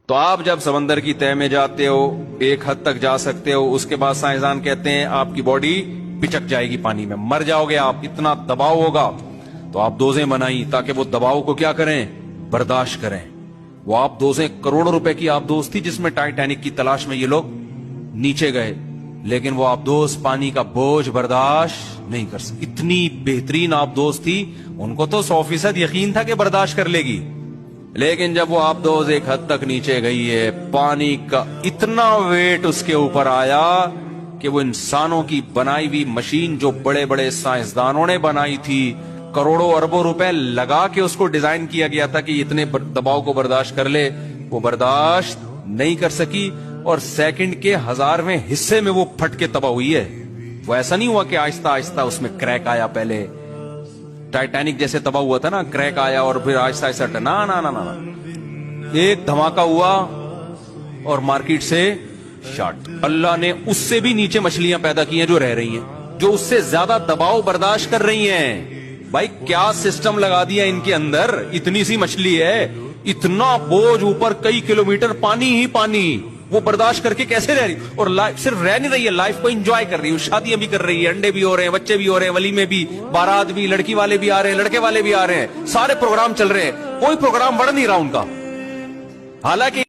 تو آپ جب سمندر کی تہہ میں جاتے ہو ایک حد تک جا سکتے ہو، اس کے بعد سائنسدان کہتے ہیں آپ کی باڈی پچک جائے گی، پانی میں مر جاؤ گے آپ، اتنا دباؤ ہوگا۔ تو آپ دوزیں بنائی تاکہ وہ دباؤ کو کیا کریں، برداشت کریں۔ وہ آپ دوزیں کروڑوں روپے کی آپ دوز تھی جس میں ٹائٹینک کی تلاش میں یہ لوگ نیچے گئے، لیکن وہ آپ دوز پانی کا بوجھ برداشت نہیں کر سکتی۔ اتنی بہترین آپ دوز تھی، ان کو تو 100% یقین تھا کہ برداشت کر لے گی، لیکن جب وہ آپ دوز ایک حد تک نیچے گئی ہے، پانی کا اتنا ویٹ اس کے اوپر آیا کہ وہ انسانوں کی بنائی ہوئی مشین جو بڑے بڑے سائنسدانوں نے بنائی تھی، کروڑوں اربوں روپے لگا کے اس کو ڈیزائن کیا گیا تھا کہ اتنے دباؤ کو برداشت کر لے، وہ برداشت نہیں کر سکی، اور سیکنڈ کے 1000ویں حصے میں وہ پھٹ کے تباہ ہوئی ہے۔ وہ ایسا نہیں ہوا کہ آہستہ آہستہ اس میں کریک آیا، پہلے ٹائٹینک جیسے تباہ ہوا تھا نا، کریک آیا اور پھر آہستہ آہستہ نا نا نا نا ایک دھماکہ ہوا اور مارکیٹ سے شارٹ۔ اللہ نے اس سے بھی نیچے مچھلیاں پیدا کی ہیں جو رہ رہی ہیں، جو اس سے زیادہ دباؤ برداشت کر رہی ہیں۔ بھائی کیا سسٹم لگا دیا ان کے اندر، اتنی سی مچھلی ہے، اتنا بوجھ اوپر، کئی کلومیٹر پانی ہی پانی، وہ برداشت کر کے کیسے رہ رہی، اور صرف رہ نہیں رہی ہے، لائف کو انجوائے کر رہی ہے، شادیاں بھی کر رہی ہے، انڈے بھی ہو رہے ہیں، بچے بھی ہو رہے ہیں، ولیمے بھی، بارات بھی، لڑکی والے بھی آ رہے ہیں، لڑکے والے بھی آ رہے ہیں، سارے پروگرام چل رہے ہیں، کوئی پروگرام بڑھ نہیں رہا ان کا، حالانکہ